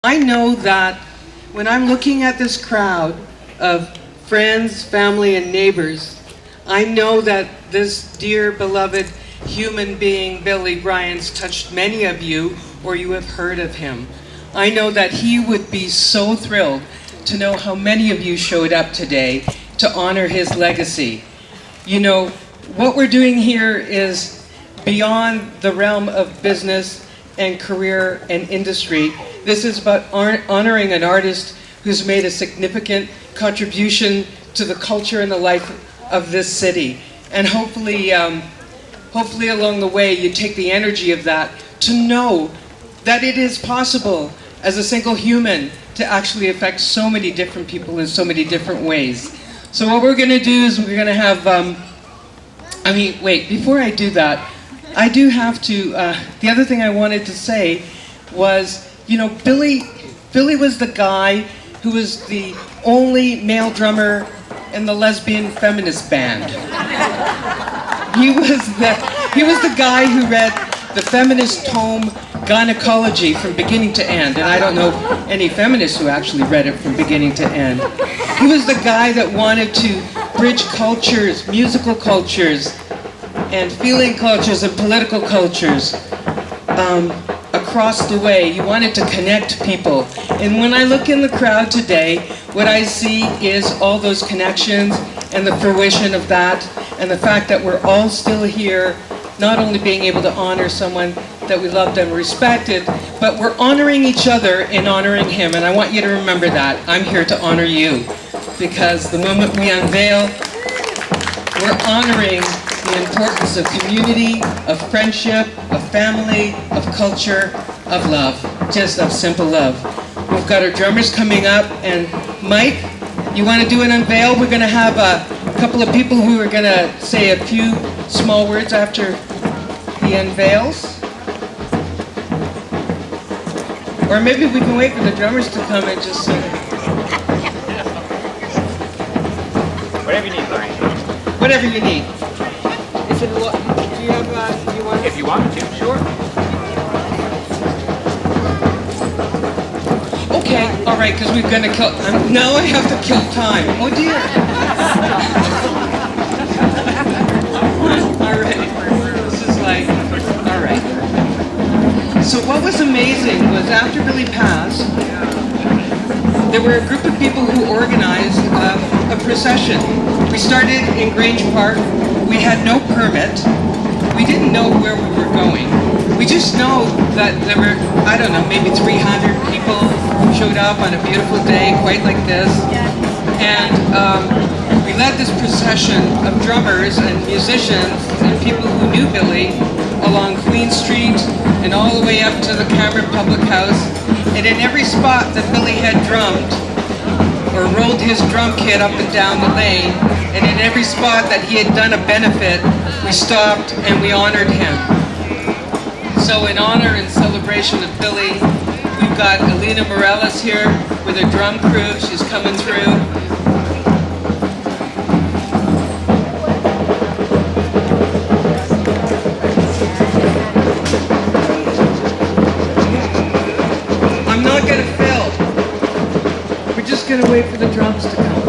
I know that when I'm looking at this crowd of friends, family, and neighbors, I know that this dear, beloved human being, Billy Bryans, touched many of you, or you have heard of him. I know that he would be so thrilled to know how many of you showed up today to honor his legacy. You know, what we're doing here is beyond the realm of business and career and industry. This is about honoring an artist who's made a significant contribution to the culture and the life of this city. And hopefully along the way you take the energy of that to know that it is possible as a single human to actually affect so many different people in so many different ways. So what we're going to do is we're going to have, before I do that, I do have to, the other thing I wanted to say was, you know, Billy was the guy who was the only male drummer in the lesbian feminist band. He was the guy who read the feminist tome Gynecology from beginning to end, and I don't know any feminists who actually read it from beginning to end. He was the guy that wanted to bridge cultures, musical cultures, and feeling cultures and political cultures across the way. He wanted to connect people. And when I look in the crowd today, what I see is all those connections and the fruition of that, and the fact that we're all still here, not only being able to honor someone that we loved and respected, but we're honoring each other in honoring him. And I want you to remember that. I'm here to honor you, because the moment we unveil, we're honoring the importance of community, of friendship, of family, of culture, of love, just of simple love. We've got our drummers coming up, and Mike, you want to do an unveil? We're going to have a couple of people who are going to say a few small words after the unveils. Or maybe we can wait for the drummers to come and just sing. Whatever you need, Lorraine. Whatever you need. Do you have, do you want? If you want to, sure. Okay, all right, because we're going to kill... now I have to kill time. Oh, dear. All right. This is like... All right. So what was amazing was after Billy passed, there were a group of people who organized a procession. We started in Grange Park. We had no permit. We didn't know where we were going. We just know that there were, I don't know, maybe 300 people showed up on a beautiful day, quite like this. And we led this procession of drummers and musicians and people who knew Billy along Queen Street and all the way up to the Cameron Public House. And in every spot that Billy had drummed or rolled his drum kit up and down the lane, and in every spot that he had done a benefit, we stopped and we honored him. So in honor and celebration of Billy, we've got Aline Morales here with her drum crew. She's coming through. I'm not going to film. We're just going to wait for the drums to come.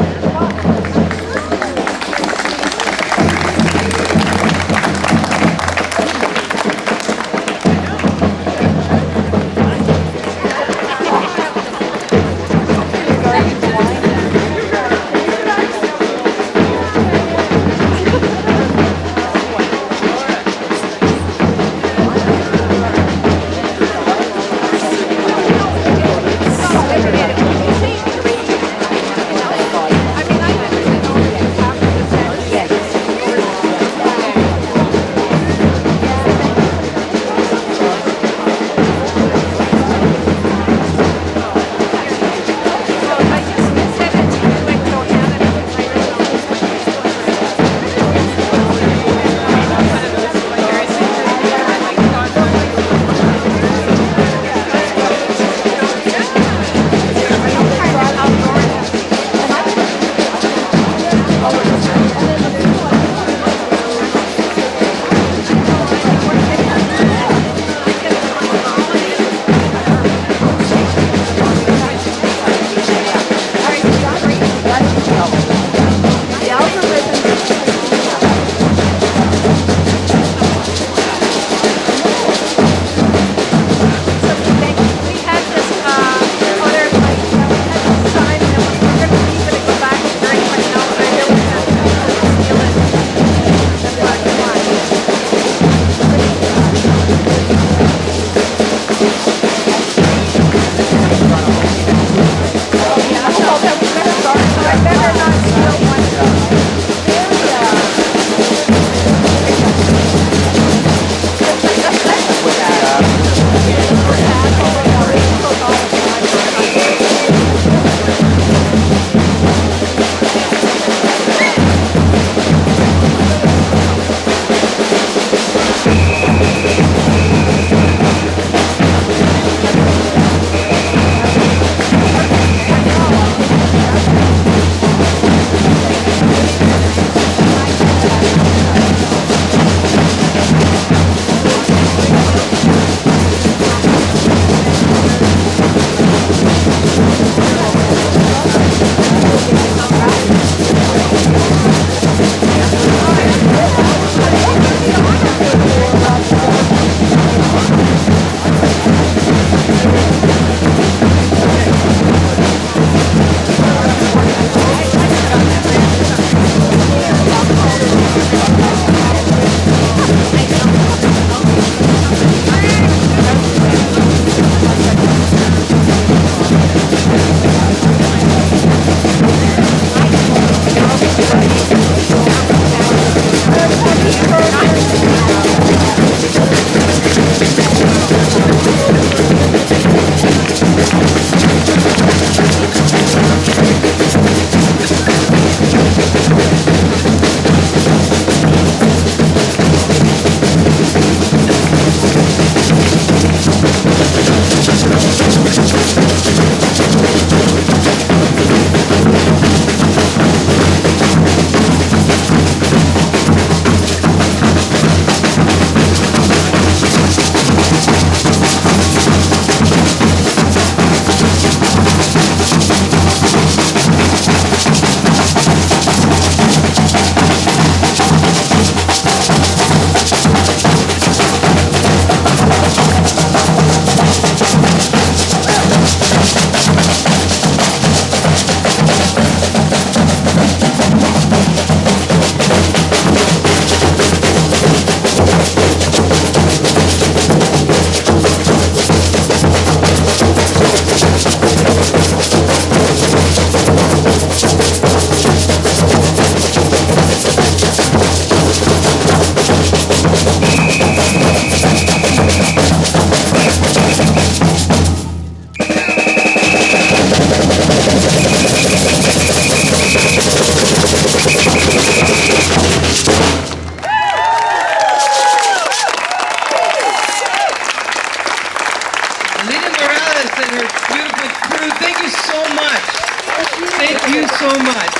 so much.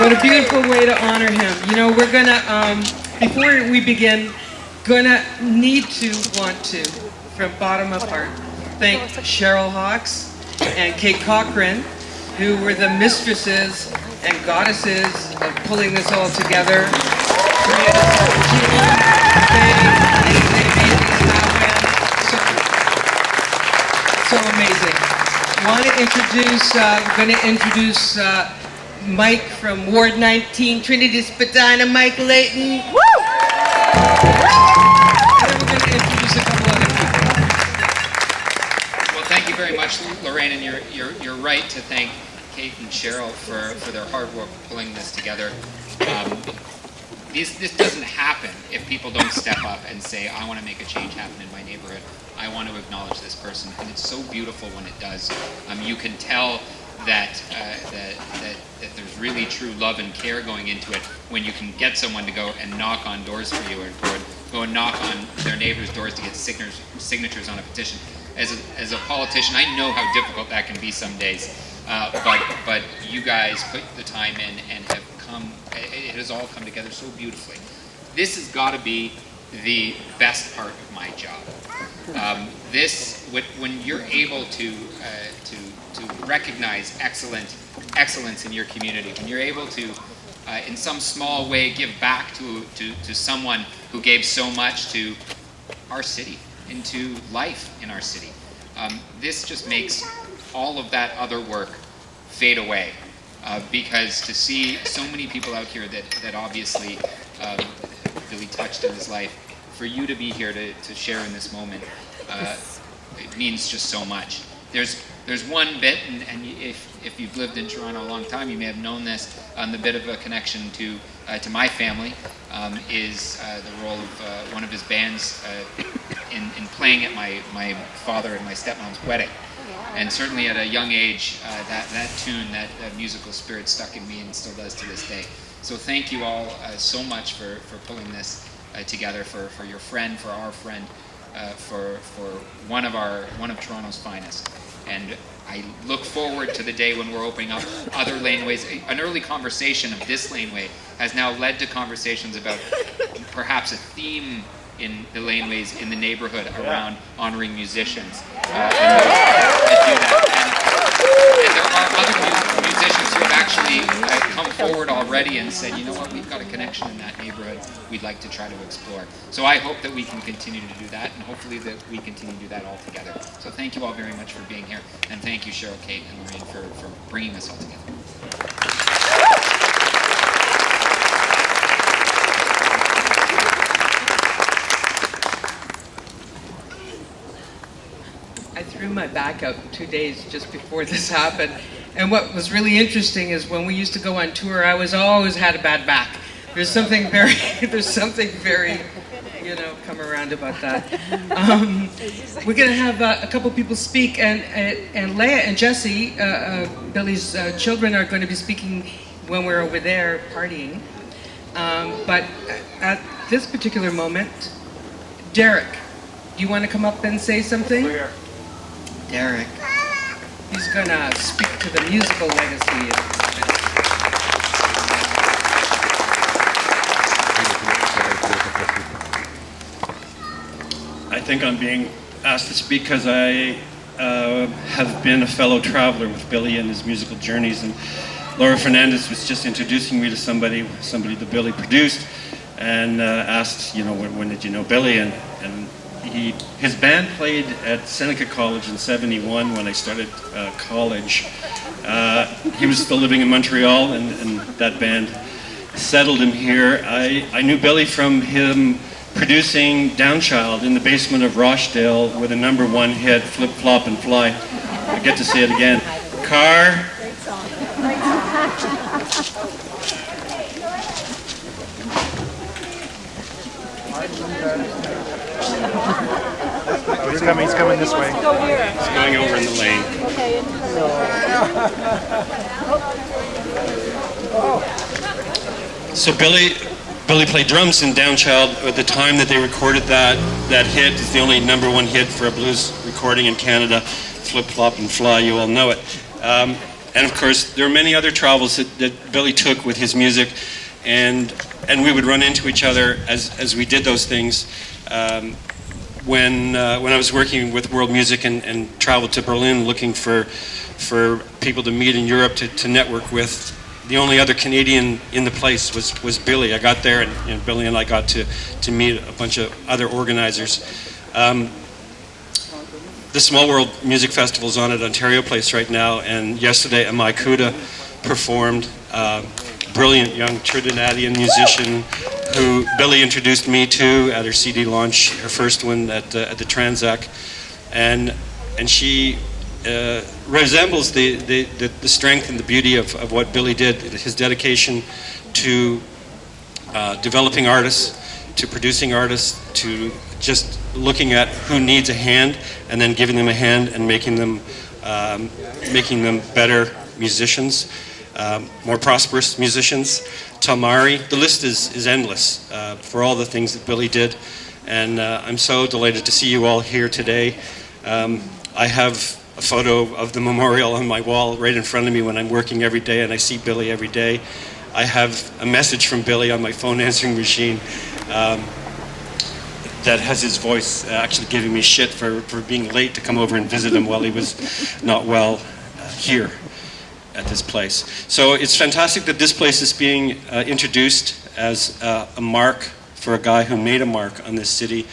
What a beautiful way to honor him. You know, we're gonna, before we begin, want to, from bottom of heart, thank Cheryl Hawkes and Kate Cochran, who were the mistresses and goddesses of pulling this all together. So amazing. We're going to introduce Mike from Ward 19, Trinity Spadina, Mike Layton. Woo! And then we're going to introduce a couple other people. Well, thank you very much, Lorraine, and you're right to thank Kate and Cheryl for their hard work pulling this together. This doesn't happen if people don't step up and say, I want to make a change happen in my neighborhood. I want to acknowledge this person, and it's so beautiful when it does. You can tell that there's really true love and care going into it when you can get someone to go and knock on doors for you, or go and knock on their neighbors' doors to get signatures on a petition. As a politician, I know how difficult that can be some days, but you guys put the time in and have come. It has all come together so beautifully. This has got to be the best part of my job. When you're able to recognize excellence in your community, when you're able to, in some small way, give back to someone who gave so much to our city, into life in our city, this just makes all of that other work fade away. Because to see so many people out here that obviously Billy touched in his life, for you to be here to share in this moment, it means just so much. There's one bit, and if you've lived in Toronto a long time, you may have known this. The bit of a connection to my family is the role of one of his bands in playing at my father and my stepmom's wedding. And certainly at a young age, that tune, that musical spirit stuck in me and still does to this day. So thank you all so much for pulling this together, for your friend, for our friend, for one of Toronto's finest. And I look forward to the day when we're opening up other laneways. An early conversation of this laneway has now led to conversations about perhaps a theme in the laneways in the neighborhood around honoring musicians. That do that. And there are other musicians who have actually come forward already and said, you know what, we've got a connection in that neighborhood we'd like to try to explore. So I hope that we can continue to do that, and hopefully that we continue to do that all together. So thank you all very much for being here, and thank you, Cheryl, Kate, and Lorraine for bringing this all together. I threw my back out 2 days just before this happened. And what was really interesting is when we used to go on tour, I always had a bad back. There's something very, come around about that. We're going to have a couple people speak, and Leah and Jesse, Billy's children, are going to be speaking when we're over there partying. But at this particular moment, Derek, do you want to come up and say something? Derek. He's going to speak to the musical legacy. I think I'm being asked to speak because I have been a fellow traveler with Billy and his musical journeys, and Laura Fernandez was just introducing me to somebody that Billy produced, and asked, when did you know Billy? And his band played at Seneca College in '71 when I started college. He was still living in Montreal, and that band settled him here. I knew Billy from him producing Downchild in the basement of Rochdale with a #1 hit, Flip, Flop, and Fly. I get to say it again. Car. Oh, he's coming this way. He's going over in the lane. So Billy played drums in Downchild at the time that they recorded that hit. It's the only #1 hit for a blues recording in Canada. Flip, Flop, and Fly, you all know it. And of course, there are many other travels that Billy took with his music, and we would run into each other as we did those things. When I was working with World Music and traveled to Berlin looking for people to meet in Europe to network with, the only other Canadian in the place was Billy. I got there, and Billy and I got to meet a bunch of other organizers. The Small World Music Festival is on at Ontario Place right now, and yesterday Amai Kuda performed, brilliant young Trinidadian musician who Billy introduced me to at her CD launch, her first one at the Transac, and she resembles the strength and the beauty of what Billy did, his dedication to developing artists, to producing artists, to just looking at who needs a hand and then giving them a hand and making them better musicians, more prosperous musicians. Talmari, the list is endless for all the things that Billy did, and I'm so delighted to see you all here today. I have a photo of the memorial on my wall right in front of me when I'm working every day, and I see Billy every day. I have a message from Billy on my phone answering machine that has his voice actually giving me shit for being late to come over and visit him while he was not well here at this place. So it's fantastic that this place is being introduced as a mark for a guy who made a mark on this city.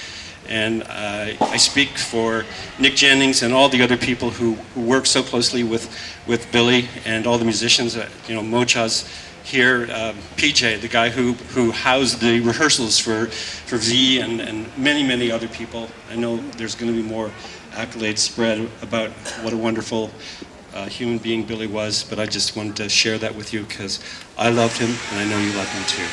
And I speak for Nick Jennings and all the other people who work so closely with Billy and all the musicians. Mocha's here, PJ, the guy who housed the rehearsals for V and many other people. I know there's going to be more accolades spread about what a wonderful human being Billy was, but I just wanted to share that with you because I loved him and I know you love him too.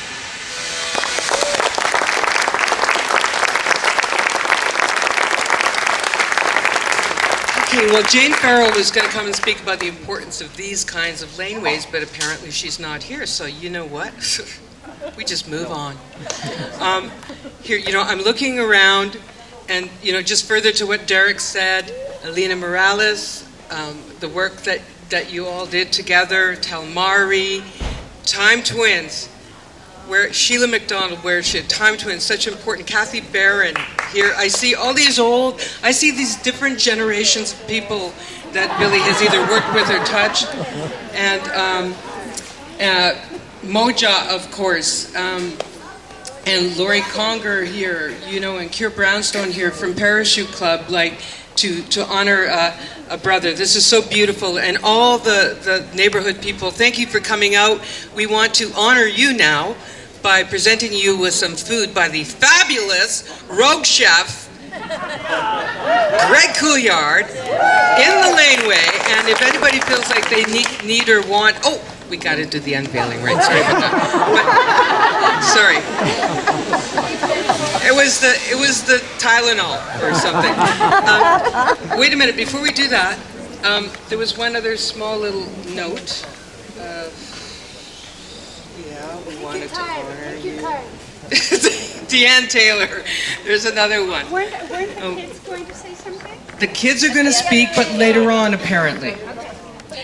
Okay, well, Jane Farrell was going to come and speak about the importance of these kinds of laneways, but apparently she's not here, so you know what? We just move on. Here, I'm looking around, and, just further to what Derek said, Aline Morales, the work that you all did together, Talmari, Time Twins, where Sheila McDonald, where she had Time Twins, such important, Kathy Barron here. I see all these these different generations of people that Billy has either worked with or touched. And Moja, of course, and Laurie Conger here, and Keir Brownstone here from Parachute Club, to honor a brother. This is so beautiful. And all the neighborhood people, thank you for coming out. We want to honor you now by presenting you with some food by the fabulous rogue chef, Greg Couillard, in the laneway. And if anybody feels like they need or want, we got to do the unveiling, right? Sorry about that. Sorry. It was the Tylenol or something. Wait a minute, before we do that, there was one other small little note. We wanted to honor you. Deanne Taylor, there's another one. Weren't the kids going to say something? The kids are going to speak, but later on, apparently.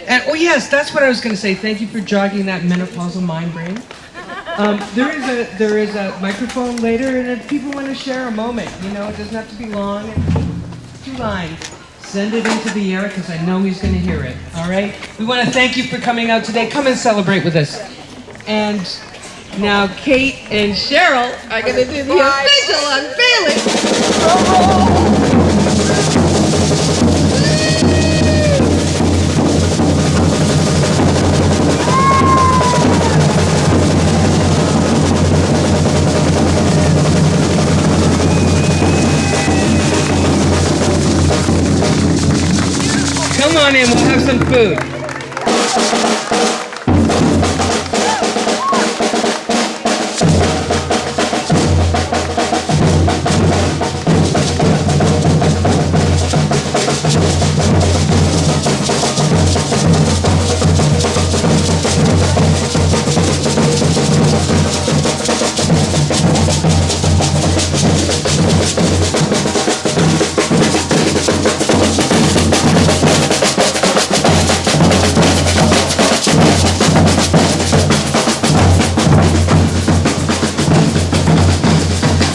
And yes, that's what I was going to say. Thank you for jogging that menopausal mind brain. There is a microphone later, and if people want to share a moment, it doesn't have to be long. 2 lines. Send it into the air because I know he's going to hear it. All right. We want to thank you for coming out today. Come and celebrate with us. And now Kate and Cheryl are going to do the official unveiling. Come on in, we'll have some food.